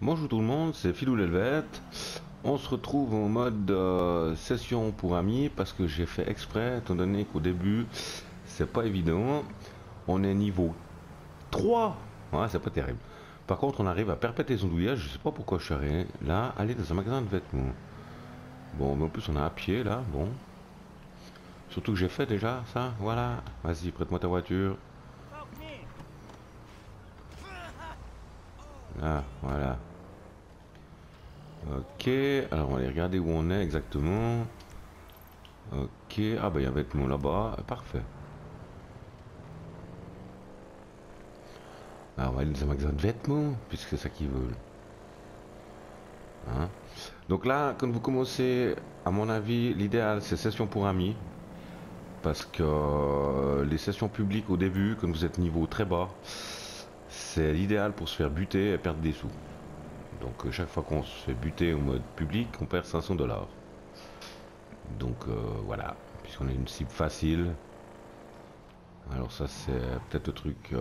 Bonjour tout le monde, c'est Philou l'Helvète. On se retrouve en mode session pour amis parce que j'ai fait exprès, étant donné qu'au début c'est pas évident. On est niveau 3, ouais, c'est pas terrible. Par contre, on arrive à perpétuer son douillage, je sais pas pourquoi je suis allé là, aller dans un magasin de vêtements. Bon, mais en plus on a à pied là, bon. Surtout que j'ai fait déjà ça, voilà. Vas-y, prête-moi ta voiture. Là, voilà. Ok, alors on va aller regarder où on est exactement. Ok, ah bah il y a un vêtement là-bas, parfait. Alors on va aller dans un magasin de vêtements, puisque c'est ça qu'ils veulent. Hein. Donc là, quand vous commencez, à mon avis, l'idéal c'est session pour amis. Parce que les sessions publiques au début, quand vous êtes niveau très bas, c'est l'idéal pour se faire buter et perdre des sous. Donc chaque fois qu'on se fait buter au mode public, on perd 500 $. Donc voilà, puisqu'on a une cible facile. Alors ça c'est peut-être le truc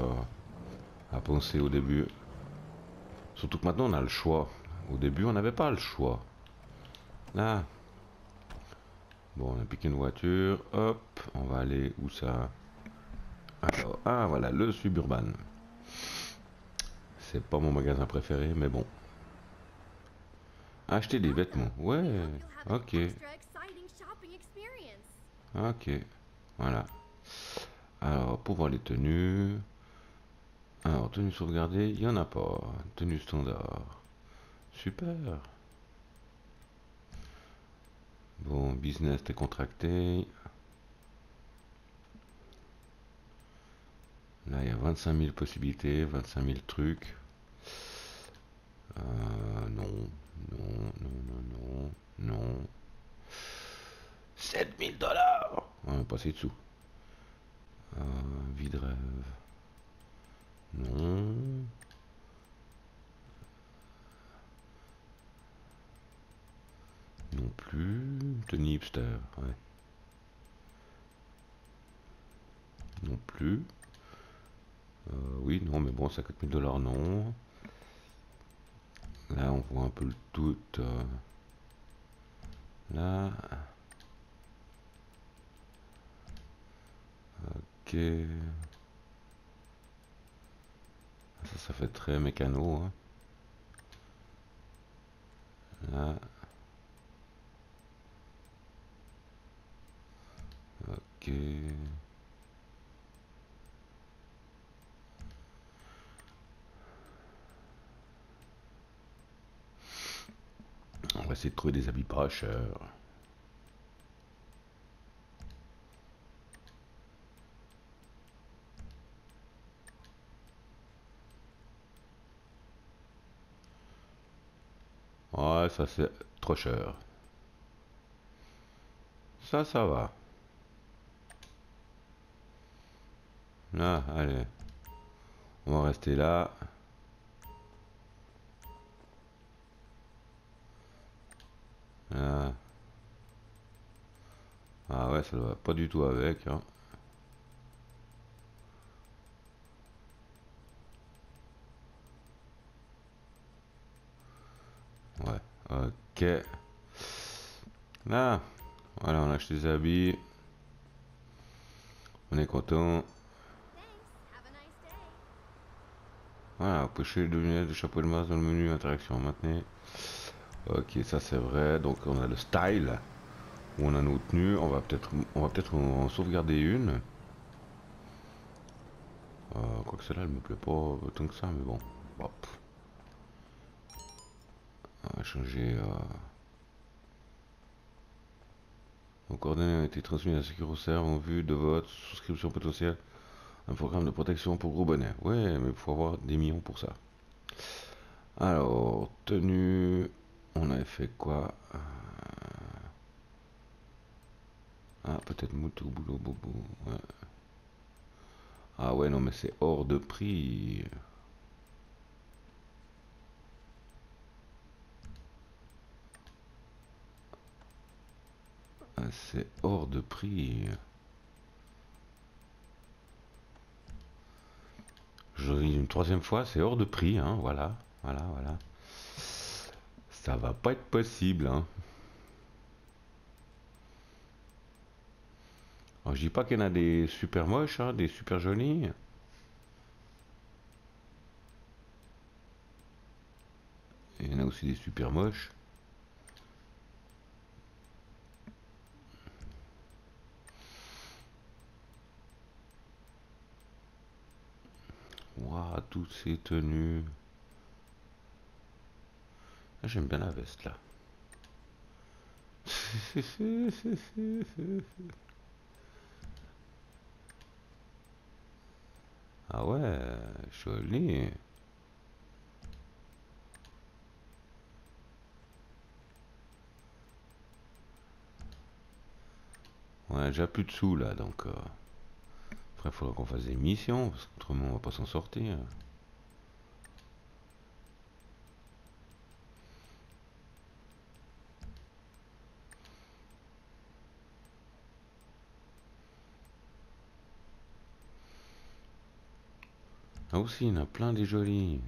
à penser au début. Surtout que maintenant on a le choix. Au début on n'avait pas le choix. Là. Bon, on a piqué une voiture. Hop, on va aller où ça? Alors, ah voilà, le Suburban. C'est pas mon magasin préféré, mais bon. Acheter des vêtements. Ouais, ok. Ok, voilà. Alors, pour voir les tenues. Alors, tenue sauvegardée, il n'y en a pas. Tenue standard. Super. Bon, business décontracté. Là, il y a 25 000 possibilités, 25 000 trucs. Non, non, non, non, non, non. 7 000 $. On va passer dessous. Vie de rêve. Non. Non plus. Tenue hipster. Ouais. Non plus. Oui, non, mais bon, 50 000 $, non. Là, on voit un peu le tout. Là. Ok. Ça fait très mécano. Hein. Là. Ok. On va essayer de trouver des habits pas chers. Ouais, ça c'est trop cher. Ça va. Là, allez. On va rester là. Là. Ah ouais, ça va pas du tout avec. Hein. Ouais, ok. Là, voilà, on a acheté des habits. On est content. Voilà, cocher les lunettes, le chapeau de masse dans le menu interaction maintenez. Ok, ça c'est vrai. Donc on a le style où on a nos tenues. On va peut-être en sauvegarder une. Quoique celle-là, elle me plaît pas tant que ça, mais bon. Hop. On va changer. Vos coordonnées ont été transmises à SecuroServe en vue de votre souscription potentielle. Un programme de protection pour gros bonnets. Ouais, mais il faut avoir des millions pour ça. Alors, tenue. On avait fait quoi? Ah, peut-être Moutou, boulot, bobo. Ouais. Ah ouais, non, mais c'est hors de prix. Ah, c'est hors de prix. Je ris une troisième fois, c'est hors de prix, hein, voilà. Voilà, voilà. Ça va pas être possible, hein. Alors, je dis pas qu'il y en a des super moches, hein, des super jolis. Il y en a aussi des super moches. Waouh, toutes ces tenues. Ah, j'aime bien la veste là. Ah ouais, joli. On a déjà plus de sous là, donc après il faudra qu'on fasse des missions, parce qu'autrement on va pas s'en sortir. Ah aussi, il y en a plein des jolis.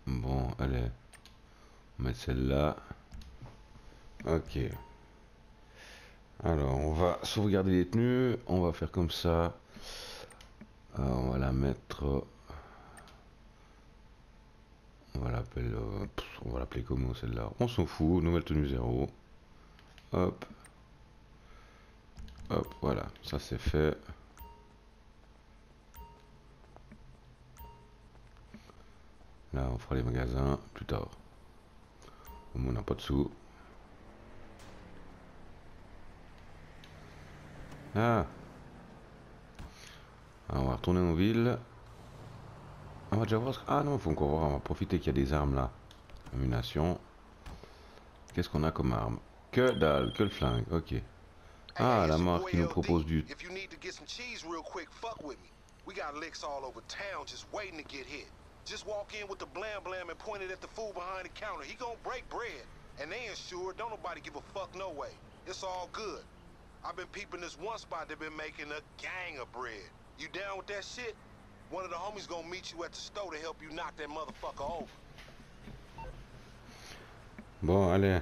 Bon, allez, on va mettre celle-là. Ok. Alors, on va sauvegarder les tenues. On va faire comme ça. On va la mettre. On va l'appeler comment celle-là? On s'en fout. Nouvelle tenue 0. Hop. Hop, voilà. Ça c'est fait. Là, on fera les magasins plus tard. Au moins, on n'a pas de sous. Ah. Alors, on va retourner en ville. On va déjà voir. Ah non, il faut encore voir. On va profiter qu'il y a des armes là. Ammunition. Qu'est-ce qu'on a comme arme? Que dalle, que le flingue. Ok. Ah, la marque qui nous propose du. Just walk in with the blam blam and point it at the fool behind the counter. He gonna break bread. And they insured, don't nobody give a fuck no way. It's all good. I've been peeping this one spot they've been making a gang of bread. You down with that shit? One of the homies gonna meet you at the store to help you knock that motherfucker over. Bon, allez.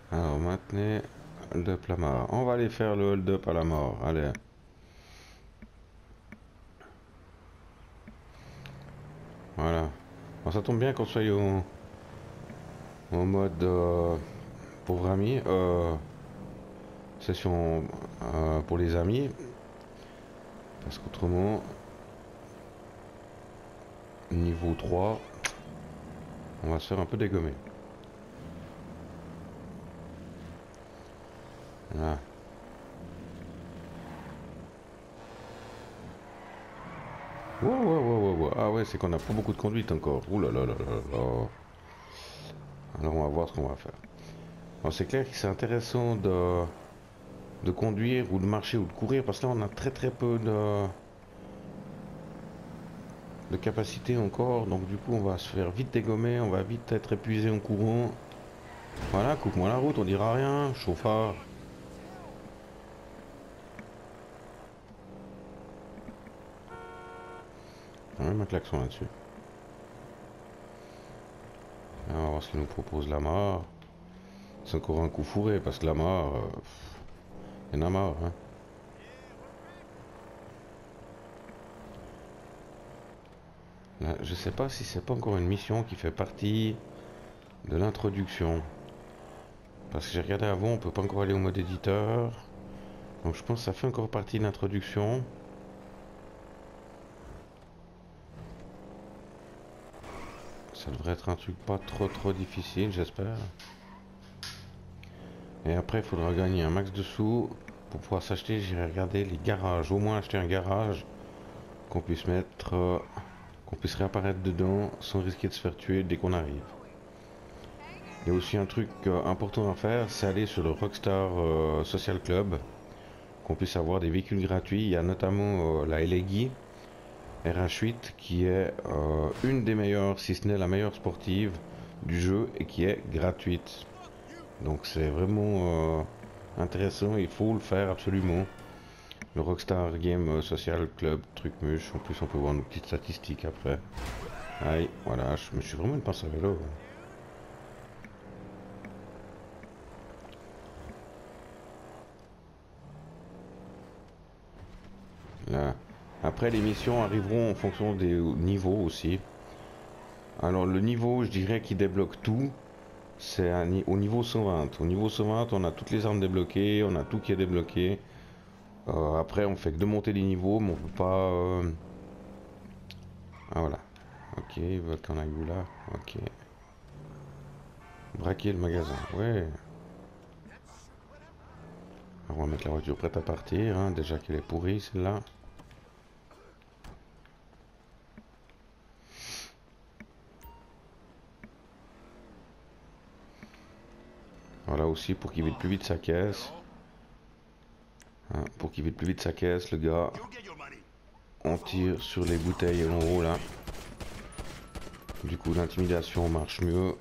Alors maintenant, hold-up la mort. On va aller faire le hold-up à la mort. Allez. Voilà. Bon, ça tombe bien qu'on soit en mode pauvre ami. Session pour les amis. Parce qu'autrement, niveau 3, on va se faire un peu dégommer. Voilà. Wow. Ah ouais, c'est qu'on n'a pas beaucoup de conduite encore. Ouh là là là là là. Alors on va voir ce qu'on va faire. Alors c'est clair que c'est intéressant de conduire ou de marcher ou de courir parce que là on a très peu de capacité encore. Donc du coup on va se faire vite dégommer, on va vite être épuisé en courant. Voilà, coupe-moi la route, on dira rien. Chauffard. On va même un klaxon là-dessus. On va voir ce qu'il nous propose la mort. C'est encore un coup fourré parce que la mort, il y en a marre. Hein. Là, je sais pas si c'est pas encore une mission qui fait partie de l'introduction. Parce que j'ai regardé avant, on peut pas encore aller au mode éditeur. Donc je pense que ça fait encore partie de l'introduction. Ça devrait être un truc pas trop difficile, j'espère. Et après, il faudra gagner un max de sous pour pouvoir s'acheter. J'irai regarder les garages. Au moins acheter un garage qu'on puisse mettre, qu'on puisse réapparaître dedans sans risquer de se faire tuer dès qu'on arrive. Il y a aussi un truc important à faire, c'est aller sur le Rockstar Social Club, qu'on puisse avoir des véhicules gratuits. Il y a notamment la LAGI RH8 qui est une des meilleures, si ce n'est la meilleure sportive du jeu et qui est gratuite. Donc c'est vraiment intéressant, il faut le faire absolument. Le Rockstar Game Social Club, truc muche. En plus on peut voir nos petites statistiques après. Aïe, voilà, je me suis vraiment une pince à vélo. Là. Après les missions arriveront en fonction des niveaux aussi. Alors le niveau, je dirais qui débloque tout, c'est au niveau 120. Au niveau 120, on a toutes les armes débloquées, on a tout qui est débloqué. Après, on fait que de monter les niveaux, mais on peut pas... Ah voilà. Ok, ils veulent qu'on aille où là? Ok. Braquer le magasin, ouais. Alors, on va mettre la voiture prête à partir, hein. Déjà qu'elle est pourrie celle-là. Voilà aussi pour qu'il vide plus vite sa caisse. Hein, pour qu'il vide plus vite sa caisse, le gars. On tire sur les bouteilles en haut là. Du coup l'intimidation marche mieux.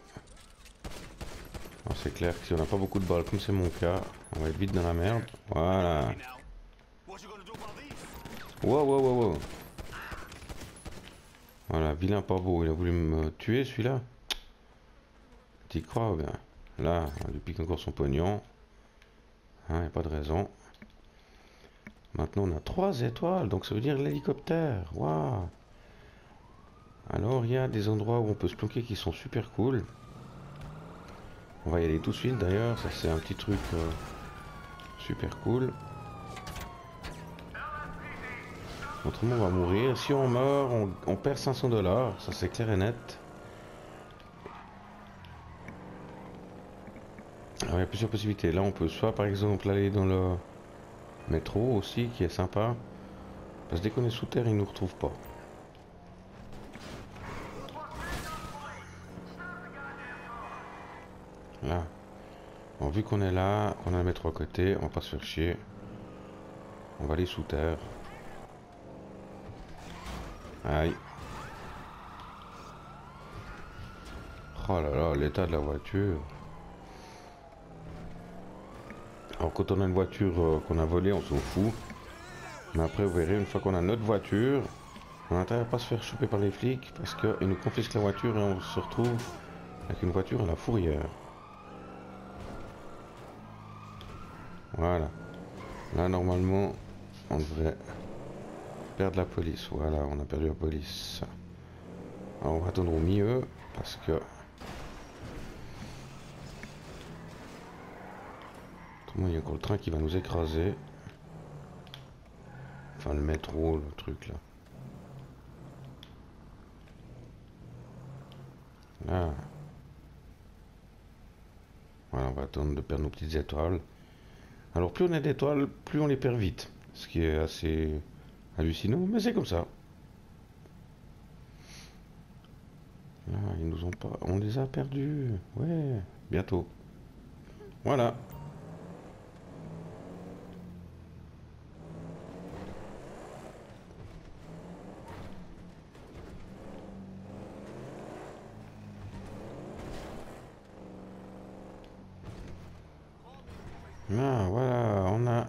C'est clair que si on n'a pas beaucoup de balles, comme c'est mon cas, on va être vite dans la merde. Voilà. Wow, wow, wow, wow. Voilà, vilain pas beau. Il a voulu me tuer celui-là. T'y crois ou bien? Là, on lui pique encore son pognon. Hein, y a pas de raison. Maintenant, on a 3 étoiles, donc ça veut dire l'hélicoptère. Waouh. Alors, il y a des endroits où on peut se planquer qui sont super cool. On va y aller tout de suite d'ailleurs. Ça, c'est un petit truc super cool. Autrement, on va mourir. Si on meurt, on perd 500 $. Ça, c'est clair et net. Alors, il y a plusieurs possibilités. Là, on peut soit, par exemple, aller dans le métro aussi, qui est sympa. Parce que dès qu'on est sous terre, ils nous retrouvent pas. Là. Bon, vu qu'on est là, qu'on a le métro à côté, on va pas se faire chier. On va aller sous terre. Aïe. Oh là là, l'état de la voiture. Alors quand on a une voiture qu'on a volée, on s'en fout. Mais après, vous verrez, une fois qu'on a notre voiture, on a intérêt à pas se faire choper par les flics parce qu'ils nous confisquent la voiture et on se retrouve avec une voiture à la fourrière. Voilà. Là, normalement, on devrait perdre la police. Voilà, on a perdu la police. Alors, on va attendre au milieu parce que... Autrement, il y a encore le train qui va nous écraser. Enfin, le métro, le truc là. Là. Voilà, on va attendre de perdre nos petites étoiles. Alors plus on a d'étoiles, plus on les perd vite. Ce qui est assez hallucinant, mais c'est comme ça. Là, ils nous ont pas... On les a perdus. Ouais, bientôt. Voilà. Ah, voilà, on a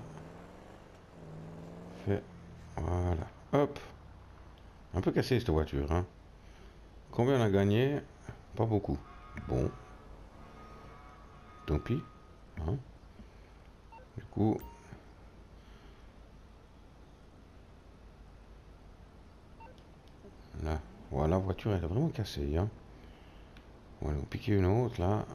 fait... Voilà. Hop. Un peu cassé cette voiture, hein. Combien on a gagné? Pas beaucoup. Bon. Tant pis. Hein. Du coup... Là. Voilà, la voiture, elle est vraiment cassée, hein. On va en piquer une autre, là.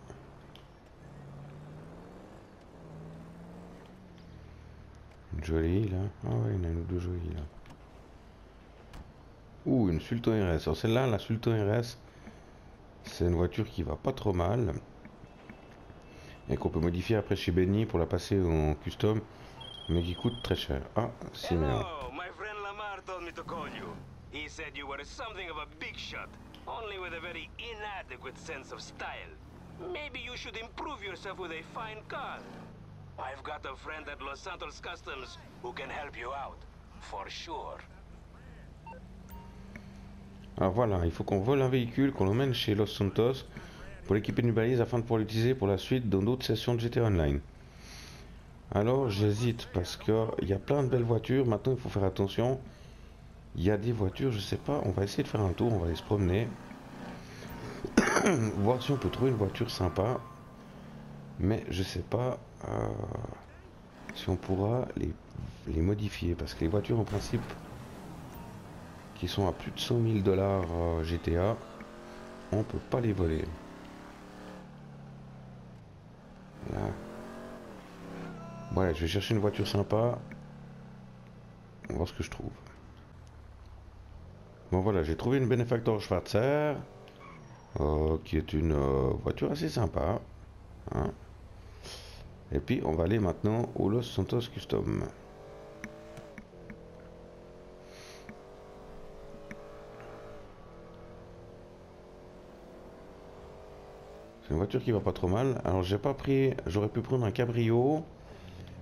Une jolie, là. Ah ouais, il y en a une ou deux jolies, là. Ouh, une Sultan RS. Alors celle-là, la Sultan RS, c'est une voiture qui va pas trop mal. et qu'on peut modifier après chez Benny pour la passer en custom, mais qui coûte très cher. Ah, c'est merde. Hello, my friend Lamar told me to call you. He said you were something of a big shot, only with a very inadequate sense of style. Maybe you should improve yourself with a fine car. I've got a friend at Los Santos Customs who can help you out, for sure. Alors voilà, il faut qu'on vole un véhicule, qu'on l'emmène chez Los Santos pour l'équiper d'une balise afin de pouvoir l'utiliser pour la suite dans d'autres sessions de GTA Online. Alors j'hésite parce qu'il y a plein de belles voitures. Maintenant il faut faire attention. Il y a des voitures, je sais pas, on va essayer de faire un tour, on va aller se promener. Voir si on peut trouver une voiture sympa. Mais je sais pas si on pourra les modifier. Parce que les voitures en principe qui sont à plus de 100 000 dollars GTA, on peut pas les voler. Là. Voilà, je vais chercher une voiture sympa. On va voir ce que je trouve. Bon voilà, j'ai trouvé une Benefactor Schwarzer, qui est une voiture assez sympa. Hein. Et puis on va aller maintenant au Los Santos Custom. C'est une voiture qui va pas trop mal. Alors j'ai pas pris, j'aurais pu prendre un cabrio,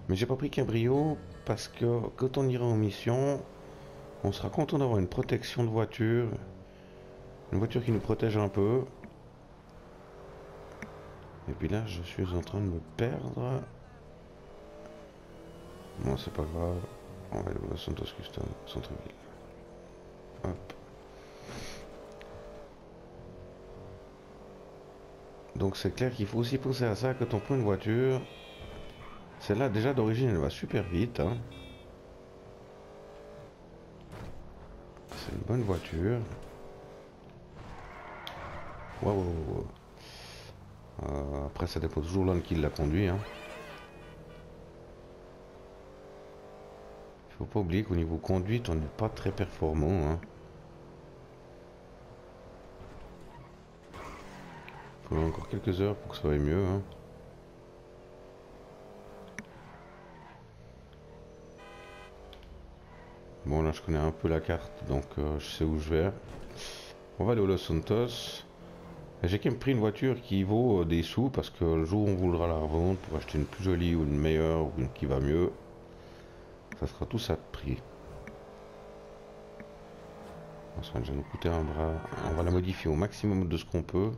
mais j'ai pas pris cabrio parce que quand on ira en mission, on sera content d'avoir une protection de voiture, une voiture qui nous protège un peu. Et puis là, je suis en train de me perdre. Bon, c'est pas grave. On va aller au Los Santos Custom, centre-ville. Hop. Donc c'est clair qu'il faut aussi penser à ça quand on prend une voiture. Celle-là, déjà d'origine, elle va super vite. Hein. C'est une bonne voiture. Waouh. Après, ça dépend toujours l'homme qui l'a conduit. Hein. Faut pas oublier qu'au niveau conduite, on n'est pas très performant. Hein. Il faut encore quelques heures pour que ça aille mieux. Hein. Bon, là, je connais un peu la carte, donc je sais où je vais. On va aller au Los Santos. J'ai quand même pris une voiture qui vaut des sous parce que le jour où on voudra la revendre pour acheter une plus jolie ou une meilleure ou une qui va mieux, ça sera tout ça de prix. Ça va déjà nous coûter un bras. On va la modifier au maximum de ce qu'on peut.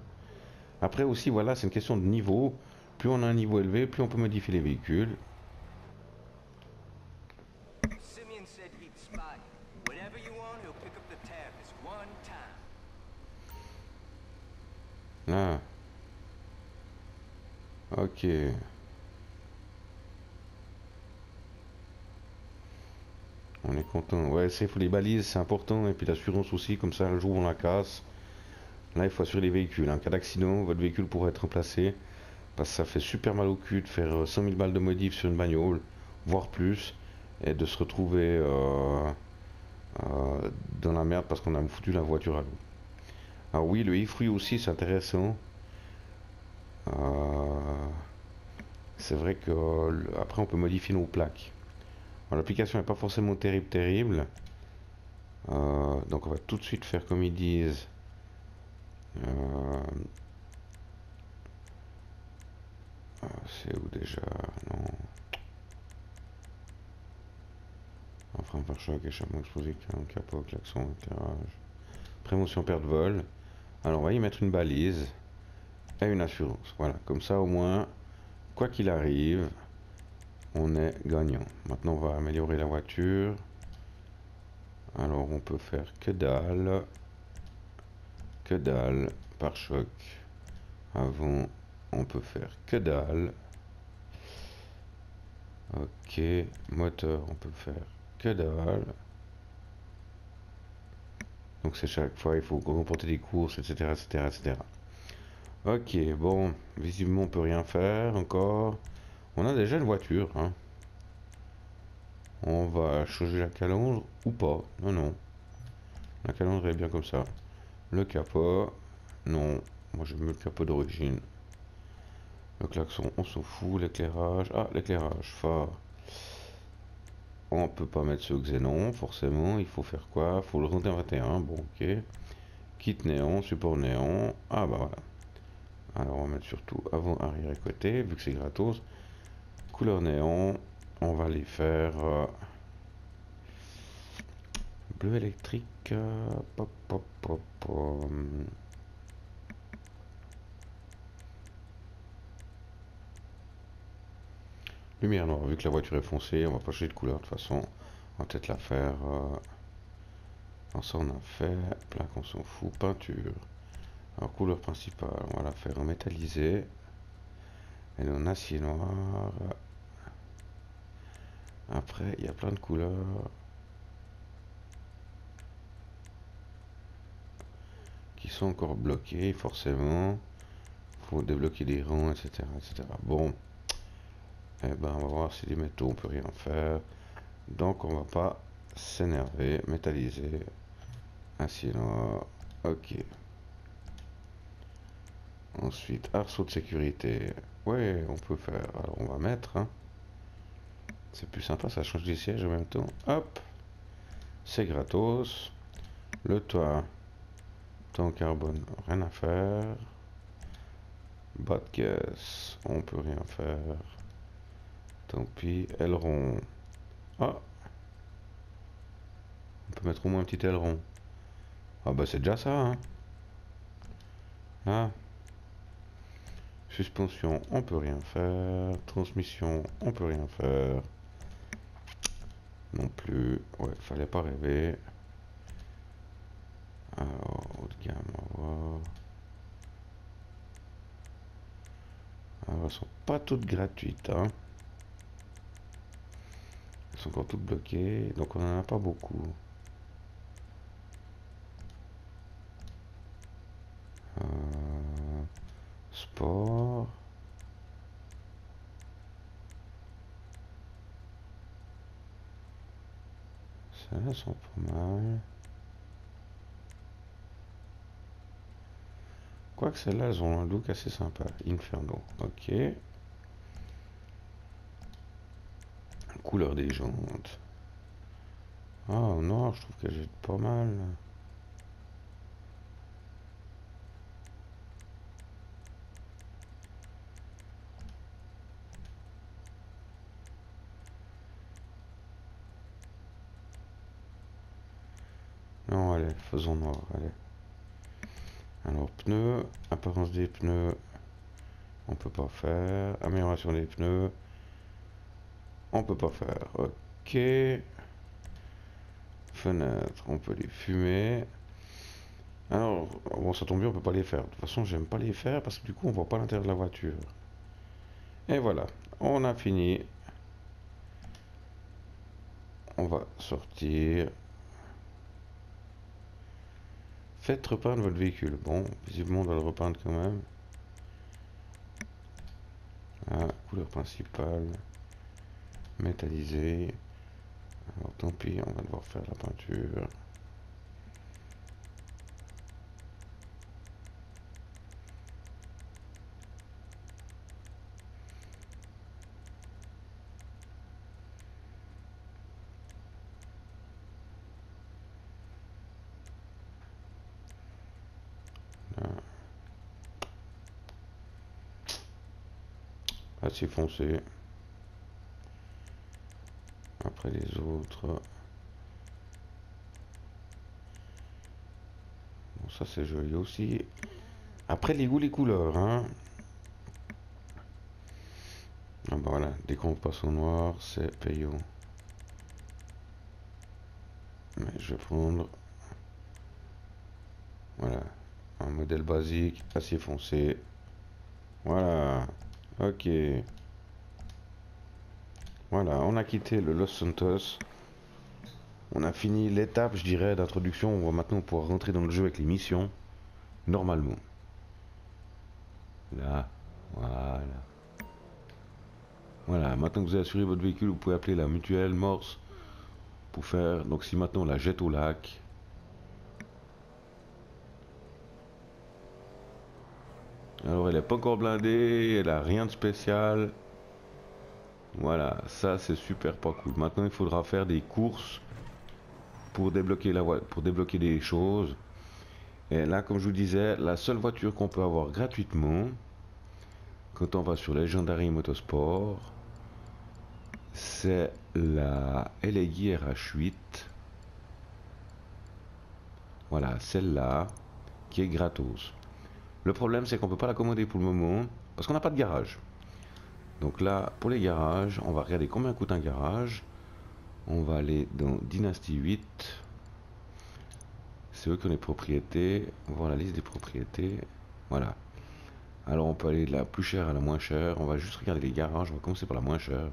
Après aussi, voilà, c'est une question de niveau. Plus on a un niveau élevé, plus on peut modifier les véhicules. Ah. Ok. On est content. Ouais, c'est faut les balises, c'est important. Et puis l'assurance aussi, comme ça, le jour où on la casse. Là, il faut assurer les véhicules. En cas d'accident, votre véhicule pourrait être remplacé. Parce que ça fait super mal au cul de faire 100 000 balles de modif sur une bagnole, voire plus. Et de se retrouver dans la merde parce qu'on a foutu la voiture à l'eau. Alors oui, le e-fruit aussi, c'est intéressant. C'est vrai que après on peut modifier nos plaques. L'application n'est pas forcément terrible. Donc on va tout de suite faire comme ils disent. C'est où déjà? Non. Frein pare-choc, échappement explosif, capot, klaxon, éclairage. Prévention perte vol. Alors on va y mettre une balise et une assurance. Voilà, comme ça au moins, quoi qu'il arrive, on est gagnant. Maintenant on va améliorer la voiture. Alors on peut faire que dalle, pare-choc. Avant on peut faire que dalle. Ok, moteur on peut faire que dalle. Donc c'est chaque fois il faut remporter des courses, etc. Ok, bon, visiblement on peut rien faire encore. On a déjà une voiture, hein. On va changer la calandre ou pas. Non. La calandre est bien comme ça. Le capot, non. Moi j'aime mieux le capot d'origine. Le klaxon, on s'en fout. L'éclairage. Ah, l'éclairage. Phare. On peut pas mettre ce xénon, forcément. Il faut faire quoi? Faut le rendre 21. Bon, ok. Kit néon, support néon. Ah, bah voilà. Alors, on va mettre surtout avant, arrière et côté, vu que c'est gratos. Couleur néon. On va les faire bleu électrique. Pop, pop, pop, pop. Lumière noire, vu que la voiture est foncée, on va pas changer de couleur de toute façon. On va peut-être la faire. Alors ça on a fait. Plaque on s'en fout. Peinture. Alors couleur principale, on va la faire en métallisé. Elle est en acier noir. Après il y a plein de couleurs qui sont encore bloquées forcément. Faut débloquer des rangs, etc. etc. Bon. Eh ben on va voir si les métaux on peut rien faire. Donc on va pas s'énerver. Métallisé. Acier noir. Ok. Ensuite, arceau de sécurité. Ouais, on peut faire. Alors on va mettre. Hein. C'est plus sympa, ça change des sièges en même temps. Hop. C'est gratos. Le toit. Temps carbone, rien à faire. Bas de caisse, on peut rien faire. Tant pis. Aileron. Ah. On peut mettre au moins un petit aileron. Ah bah c'est déjà ça, hein. Ah. Suspension, on peut rien faire. Transmission, on peut rien faire. Non plus. Ouais, fallait pas rêver. Alors, haut de gamme, on va voir. Alors, elles sont pas toutes gratuites, hein. Elles sont encore toutes bloquées, donc on en a pas beaucoup. Sport. Celles-là sont pas mal. Quoique celles-là, elles ont un look assez sympa. Inferno. Ok. Couleur des jantes. Oh non, je trouve qu'elle jette pas mal. Non, allez, faisons noir, allez. Alors, pneus, apparence des pneus, on peut pas faire. Amélioration des pneus, on peut pas faire. Ok. Fenêtres, on peut les fumer. Alors, bon, ça tombe bien, on peut pas les faire. De toute façon, j'aime pas les faire parce que du coup, on voit pas l'intérieur de la voiture. Et voilà, on a fini. On va sortir. Faites repeindre votre véhicule. Bon, visiblement, on doit le repeindre quand même. Ah, couleur principale. Métallisé. Alors, tant pis, on va devoir faire la peinture. Assez foncé. Après les autres. Bon, ça c'est joli aussi. Après les goûts, les couleurs, hein. Ah bah voilà, dès qu'on passe au noir, c'est payant. Mais je vais prendre. Voilà. Un modèle basique, assez foncé. Voilà. Ok. Voilà, on a quitté le Los Santos. On a fini l'étape, je dirais, d'introduction. On va maintenant pouvoir rentrer dans le jeu avec les missions. Normalement. Là. Voilà. Voilà, maintenant que vous avez assuré votre véhicule, vous pouvez appeler la mutuelle Morse pour faire. Donc si maintenant on la jette au lac. Alors elle est pas encore blindée, elle a rien de spécial. Voilà, ça c'est super pas cool. Maintenant il faudra faire des courses pour débloquer la voie, pour débloquer des choses. Et là, comme je vous disais, la seule voiture qu'on peut avoir gratuitement quand on va sur Legendary Motorsport, c'est la LAI RH8. Voilà, celle-là qui est gratos. Le problème, c'est qu'on peut pas l'accommoder pour le moment parce qu'on n'a pas de garage. Donc là, pour les garages, on va regarder combien coûte un garage. On va aller dans Dynasty 8. C'est eux qui ont les propriétés. Voir la liste des propriétés. Voilà. Alors on peut aller de la plus chère à la moins chère. On va juste regarder les garages. On va commencer par la moins chère.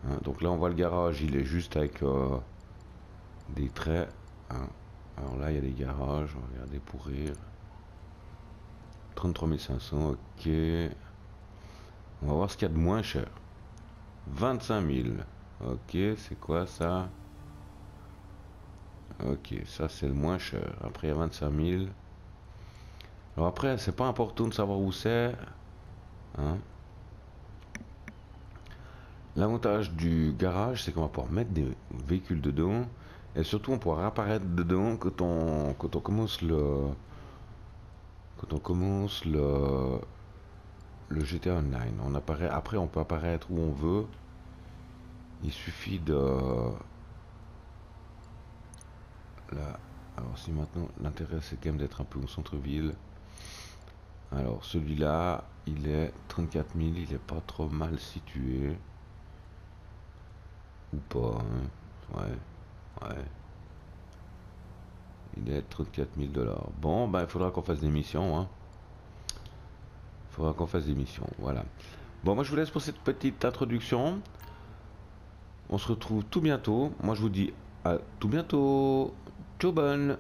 Hein, donc là on voit le garage. Il est juste avec des traits. Hein. Alors là il y a des garages. On va regarder pour rire. 33 500. Ok. On va voir ce qu'il y a de moins cher. 25 000. Ok, c'est quoi ça? Ok, ça c'est le moins cher. Après il y a 25 000. Alors après, c'est pas important de savoir où c'est. Hein. L'avantage du garage, c'est qu'on va pouvoir mettre des véhicules dedans. Et surtout, on pourra apparaître dedans quand on commence le GTA Online. On apparaît, après, on peut apparaître où on veut. Il suffit de... Là. Alors si maintenant, l'intérêt c'est quand même d'être un peu au centre-ville. Alors celui-là, il est 34 000, il est pas trop mal situé. Ou pas, hein. Ouais. Il est 34 000 $. Bon, ben il faudra qu'on fasse des missions, hein. Il faudra qu'on fasse des missions, voilà. Bon, moi je vous laisse pour cette petite introduction. On se retrouve tout bientôt. Moi je vous dis à tout bientôt. Ciao bonne.